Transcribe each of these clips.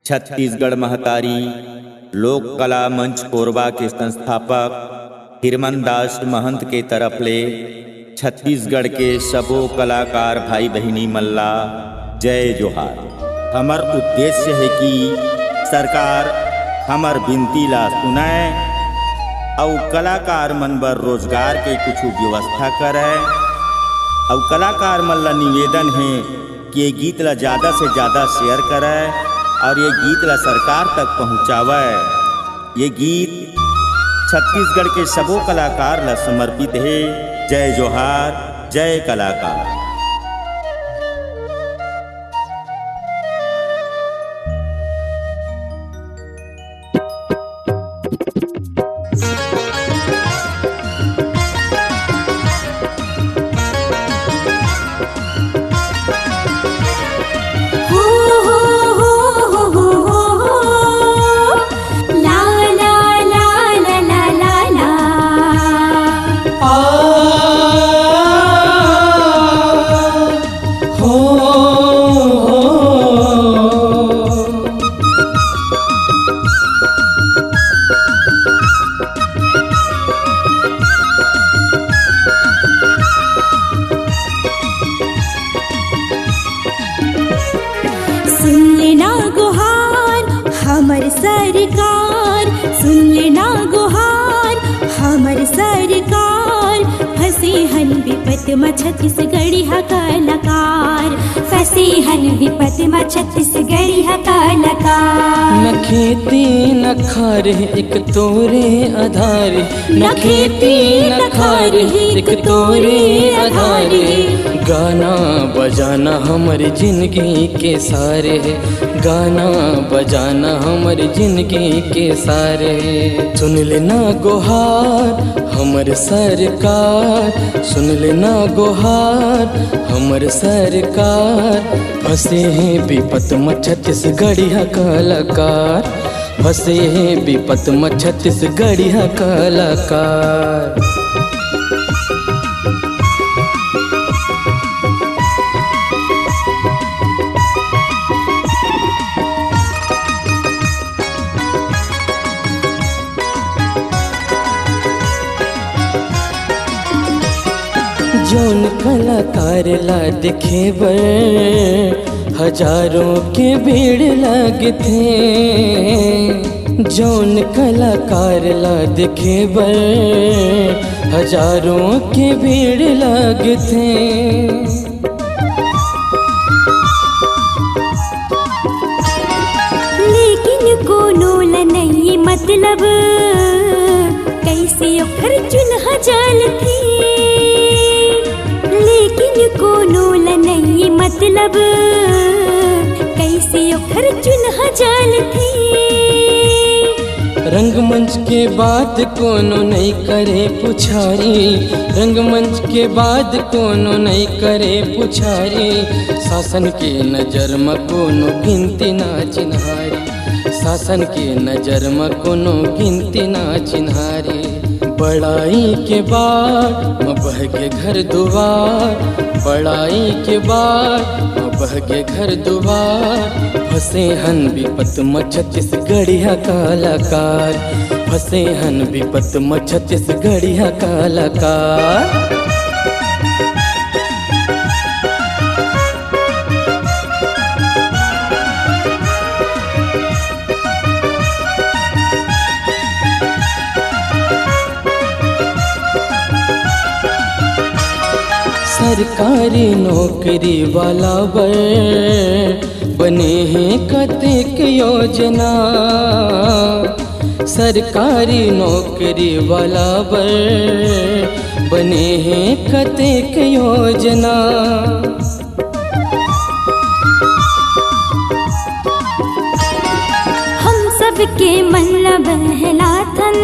छत्तीसगढ़ महतारी लोक कला मंच कोरबा के संस्थापक हिरमनदास महंत के तरफ ले छत्तीसगढ़ के सबो कलाकार भाई बहिनी मल्ला जय जोहार। हमर उद्देश्य है कि सरकार हमर बिनती ला सुनाए और कलाकार मन बर रोजगार के कुछ व्यवस्था करे और कलाकार मन ला निवेदन है कि ये गीत ला ज़्यादा से ज़्यादा शेयर करे और ये गीत ला सरकार तक पहुँचावे। ये गीत छत्तीसगढ़ के सबो कलाकार ला समर्पित है। जय जोहार, जय कलाकार। सरकार सुन लेना गुहार हमर सरकार, फंसे हन विपत में छत्तीसगढ़ी कलाकार, फंसे हन विपत में छत्तीसगढ़ी कलाकार। न खेती न खार एक तोरे आधार, न खेती न खार एक तोरे आधार, गाना बजाना हमर जिंदगी के सारे, गाना बजाना हमर जिंदगी के सारे। सुन लेना गुहार हमर सरकार, सुन लेना गुहार हमर सरकार, फंसे हैं विपत में छत्तीसगढ़ी कलाकार, फंसे हैं विपत में छत्तीसगढ़ी कलाकार। जौन कलाकार ला देखे बर हजारों के भीड़ लगथे, जौन कलाकार ला देखे बर हजारों के भीड़ लगथे। लेकिन कोनो ला नहीं मतलब कैसे ओखर चुनहा जलथे, लेकिन कोनो ला नहीं मतलब कैसे ओखर चुनहा जलथे। रंगमंच के बाद कोनो नहीं करे पुछारी, रंगमंच के बाद कोनो नहीं करे पुछारी, शासन के नजर में कोनो गिनती ना चिन्हारी, शासन के नजर में कोनो गिनती ना चिन्हारी। बड़ाई के बाद मैं बह के घर दुआर, बड़ाई के बाद मैं बह के घर दुआर, फंसे हन विपत में छत्तीसगढ़ी कलाकार, फंसे हन विपत में छत्तीसगढ़ी कलाकार। सरकारी नौकरी वाला बने हैं कतेक योजना, सरकारी नौकरी वाला बने हैं कतेक योजना। हम सबके मन ला बहलाथन,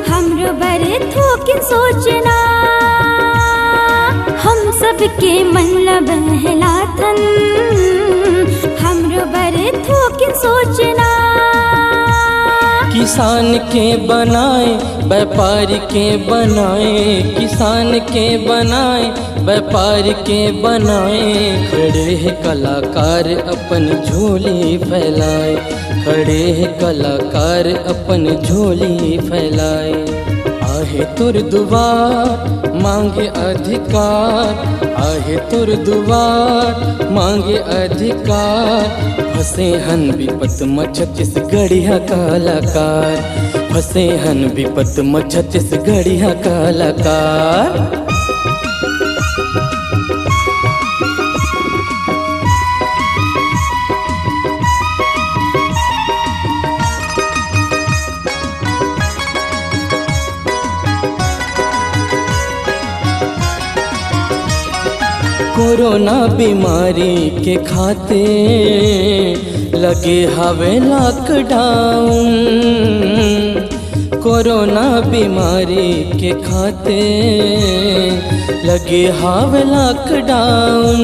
हमरो बरे थोकिन सोचना, हम सबके मन ला बहलाथन, हमरो बरे थोकिन सोचना, किसान के बनाए व्यापारी के बनाए, किसान के बनाए व्यापारी के बनाए। खड़े हैं कलाकार अपन झोली फैलाए, खड़े हैं कलाकार अपन झोली फैलाए। आहे तुर दुआर मांगे अधिकार, आहे तुर दुआर मांगे अधिकार। फंसे हन विपत में छत्तीसगढ़िया कलाकार, फंसे हन विपत में छत्तीसगढ़िया कलाकार। कोरोना बीमारी के खाते लगे हवे लॉकडाउन, कोरोना बीमारी के खाते लगे हवे लॉकडाउन।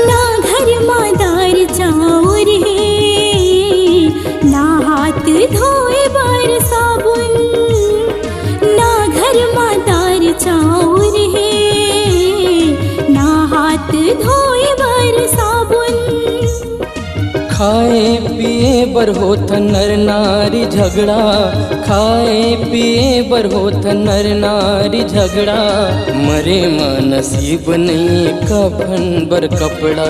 ना घर मादार चाउर है, ना हाथ धोए बार साबुन, ना घर मादार चाउर है, ना हाथ धोए बार साबुन। खाए पिए बर होत नर नारी झगड़ा, खाए पिए बर होत नर नारी झगड़ा। मरे माँ नसीब नहीं कफन बर कपड़ा,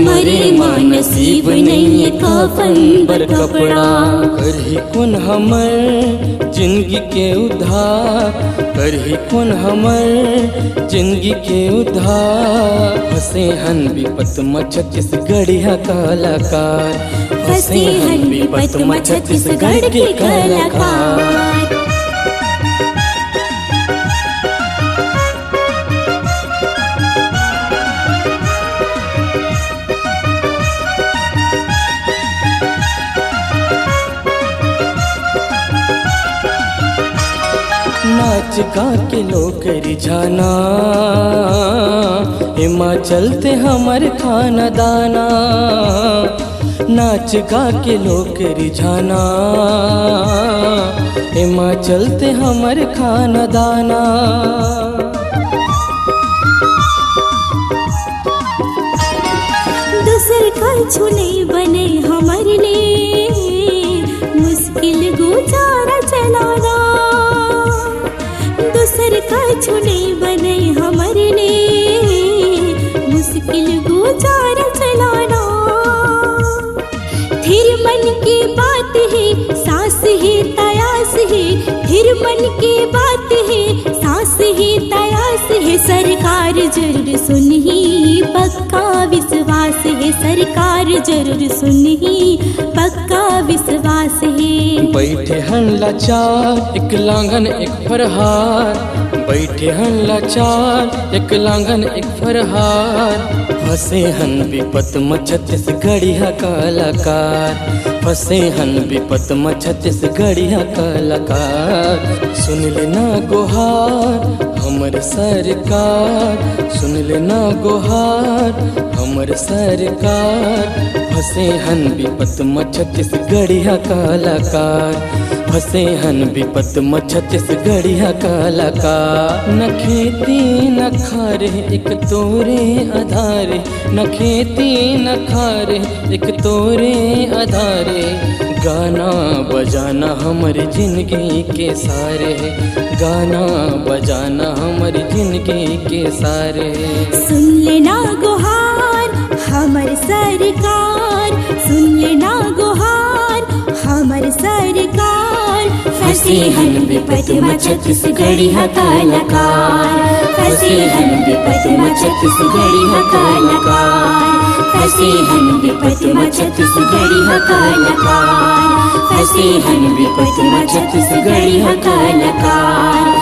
मरे माँ नसीब नहीं कफन बर कपड़ा। करही कौन हमर जिंदगी के उद्धार, करही कौन हमर जिंदगी के उद्धार। फंसे हन विपत में छत्तीसगढ़िया कलाकार, फंसे हन विपत में छत्तीसगढ़ के कलाकार। नाच गा के लोग रिझाना, एमा चलते हमर खाना दाना। नाच गा के लोग रिझाना, एमा चलते हमर खाना दाना। दूसर का छुने बने हमर लिए, मुश्किल गुजारा चलाना। दूसर का छुने बने हमर लिए, मुश्किल गुजारा चलाना। फिर मन की बात है, सांस है तयास है, फिर मन की बात है, सांस है तयास है। सरकार जरूर सुनही पक्का विश्वास है, सरकार जरूर सुनही पक्का विश्वास है। बैठे हन लाचार एक लांगन एक फरहार, बैठे हन लाचार एक लांगन एक फरहार। फंसे हन विपत में छत्तीसगढ़िया कलाकार, फंसे हन विपत में छत्तीसगढ़िया कलाकार। सुन लेना गुहार हमर सरकार, सुन लेना गुहार हमर सरकार। फंसे हन विपत में छत्तीसगढ़िया कलाकार, फंसे हन विपत में छत्तीसगढ़िया कलाकार। न खेती न खारे एक तोरे आधारे, न खेती न खारे एक तोरे आधारे। गाना बजाना हमारी जिंदगी के सारे, गाना बजाना हमारी जिंदगी के सारे। सुन लेना गुहार हमर सरकार, सुन लेना गुहार हमर सरकार। फंसे हन विपत में छत्तीसगढ़िया कलाकार, फंसे हन विपत में छत्तीसगढ़िया कलाकार, फंसे हन विपत में छत्तीसगढ़िया कलाकार, फंसे हन विपत में छत्तीसगढ़िया कलाकार।